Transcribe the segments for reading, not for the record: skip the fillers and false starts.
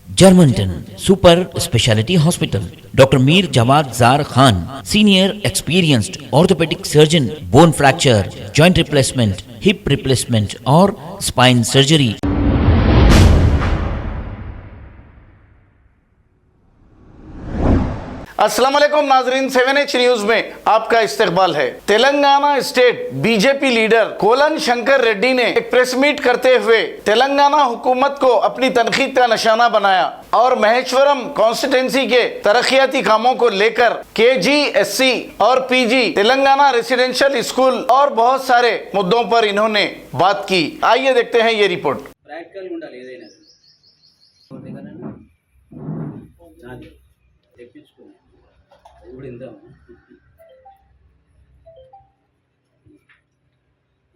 Germantown Super Speciality Hospital. Dr. Mir Jawad Zar Khan, senior experienced orthopedic surgeon, bone fracture, joint replacement, hip replacement or spine surgery. अस्सलाम वालेकुम नाजरीन, 7H news में आपका इस्तकबाल है। Telangana state BJP leader colon Shankar Reddy ने एक press meet करते हुए तेलंगाना हुकूमत को अपनी तनकीद का निशाना बनाया और महेश्वरम कॉन्स्टिट्यूंसी के तरक्याती कामों को लेकर KG, SC और PG, तेलंगाना रेसिडेंशियल स्कूल और बहुत सारे मुद्दों पर इन्होंने बात की। आइए देखते हैं ये रिपोर्ट।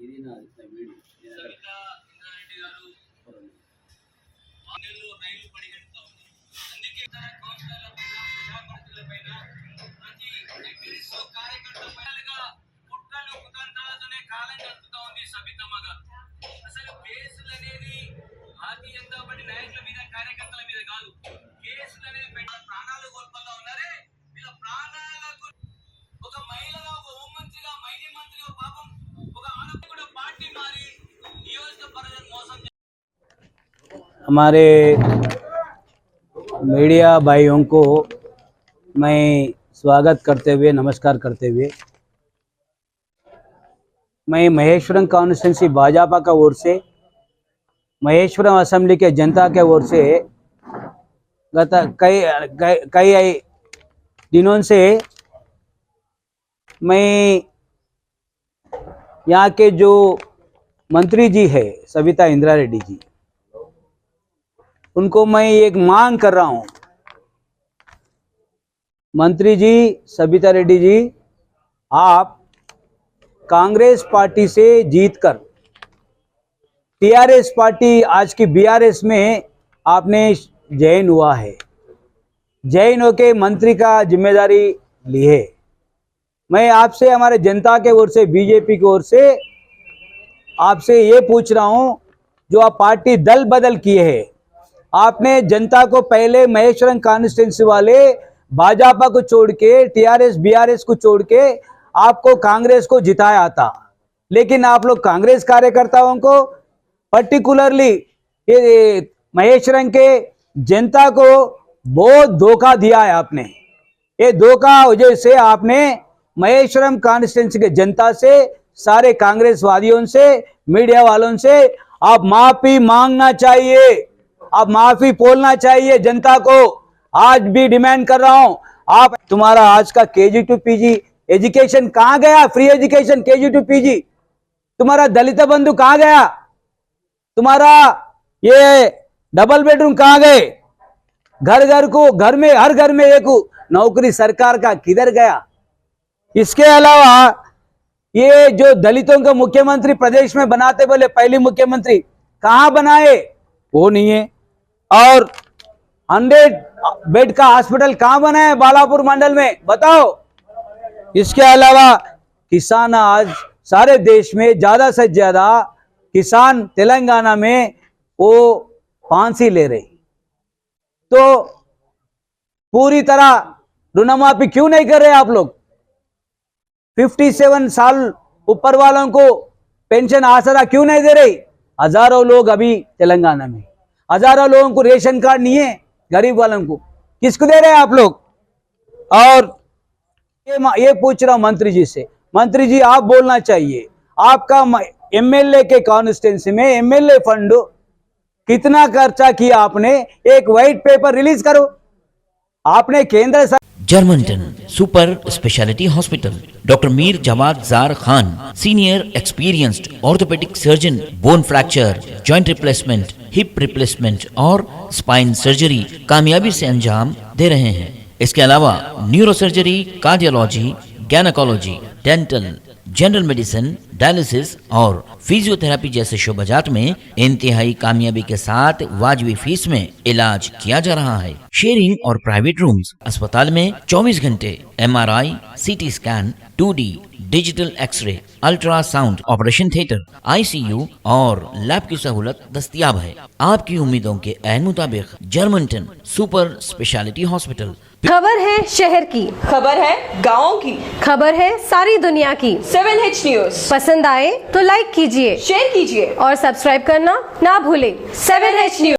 ఇది నా వీడియో సవితా ఇంద్రారెడ్డి గారు ఆన్లైన్లో రైలు పరిగెడుతూ ఉంది. అందుకే ఇతర కౌన్సిలర్ల పైన ప్రజాప్రతినిధుల పైన ప్రతి యాక్టివిస్ట్ కార్యకర్త పైనగా కుట్రలు కుతంత్రాలతోనే కాలం గడుపుతూ ఉంది సబితమ్మ గారు. అసలు కేసులు అనేది భారతీయ జనతా పార్టీ నాయకుల మీద కార్యకర్తల మీద కాదు, కేసులు అనేది ప్రాణాలు కోల్పోతా ఉన్నారే. వీళ్ళ ప్రాణాలకు ఒక మహిళగా, ఒక హోంమంత్రిగా, మైనీ మంత్రిగా పాపం ఒక ఆడపిల్ల పార్టీ మారి నియోజకవర్గం మోసం. हमारे मीडिया भाइयों को मैं स्वागत करते हुए, नमस्कार करते हुए, मैं महेश्वरम कॉन्स्टिट्यूंसी भाजपा का ओर से, महेश्वरम असेंबली के जनता के ओर से गत कई दिनों से मैं यहाँ के जो मंत्री जी है सविता इंदिरा रेड्डी जी, उनको मैं एक मांग कर रहा हूँ। मंत्री जी सविता रेड्डी जी, आप कांग्रेस पार्टी से जीतकर टीआरएस पार्टी आज की बीआरएस में आपने जॉइन हुआ है, जॉइन होके मंत्री का जिम्मेदारी ली है। मैं आपसे, हमारे जनता के ओर से, बीजेपी की ओर से आपसे ये पूछ रहा हूँ, जो आप पार्टी दल बदल किए हैं, आपने जनता को पहले महेश्वरम कॉन्स्टिट्यूंसी वाले भाजपा को छोड़ के, टीआरएस बीआरएस को छोड़ के आपको कांग्रेस को जिताया था, लेकिन आप लोग कांग्रेस कार्यकर्ताओं को, पर्टिकुलरली ये महेश्वरम के जनता को बहुत धोखा दिया है आपने। ये धोखा वजह से आपने महेश्वरम कॉन्स्टिट्यूंसी के जनता से, सारे कांग्रेस वादियों से, मीडिया वालों से आप माफी मांगना चाहिए, आप माफी बोलना चाहिए जनता को। आज भी डिमांड कर रहा हूं, आप, तुम्हारा आज का KG to PG एजुकेशन कहां गया? Free education KG to PG। तुम्हारा दलित बंधु कहां गया? तुम्हारा ये डबल बेडरूम कहां गए? घर घर को, घर में, हर घर में एक नौकरी सरकार का किधर गया? इसके अलावा ये जो दलितों का मुख्यमंत्री प्रदेश में बनाते बोले, पहली मुख्यमंत्री कहां बनाए? वो नहीं है। और 100 बेड का हॉस्पिटल कहां बना है बालापुर मंडल में? बताओ। इसके अलावा किसान, आज सारे देश में ज्यादा से ज्यादा किसान तेलंगाना में वो फांसी ले रहे, तो पूरी तरह ऋणमाफी क्यों नहीं कर रहे आप लोग? 57 साल ऊपर वालों को पेंशन आसरा क्यों नहीं दे रही? हजारों लोग अभी तेलंगाना में, हजारों लोगों को रेशन कार्ड नहीं है, गरीब वालों को किसको दे रहे हैं आप लोग? और ये पूछ रहा हूं मंत्री जी से, मंत्री जी आप बोलना चाहिए, आपका MLA के कॉन्स्टिट्यूंसी में MLA फंड कितना खर्चा किया आपने? एक व्हाइट पेपर रिलीज करो। आपने केंद्र Germantown Super Speciality Hospital. Dr. Mir Jawad Zar Khan, senior experienced orthopedic surgeon, bone fracture, joint replacement, hip replacement और spine surgery कामयाबी से अंजाम दे रहे हैं। इसके अलावा neurosurgery, cardiology, gynaecology, dental, general medicine, dialysis और फिजियोथेरेपी जैसे शोबाजात में इंतहाई कामयाबी के साथ वाजबी फीस में इलाज किया जा रहा है। शेयरिंग और प्राइवेट रूम्स, अस्पताल में 24 घंटे MRI, CT scan, 2D digital X ray, ultrasound, operation theatre, ICU और लैब की सहूलत दस्तयाब है। आपकी उम्मीदों के ऐन मुताबिक जर्मनटन सुपर स्पेशलिटी हॉस्पिटल। खबर है शहर की, खबर है गाँव की, खबर है सारी दुनिया की। 7H न्यूज पसंद आए तो लाइक कीजिए, शेयर कीजिए और सब्सक्राइब करना ना भूलें। 7H news.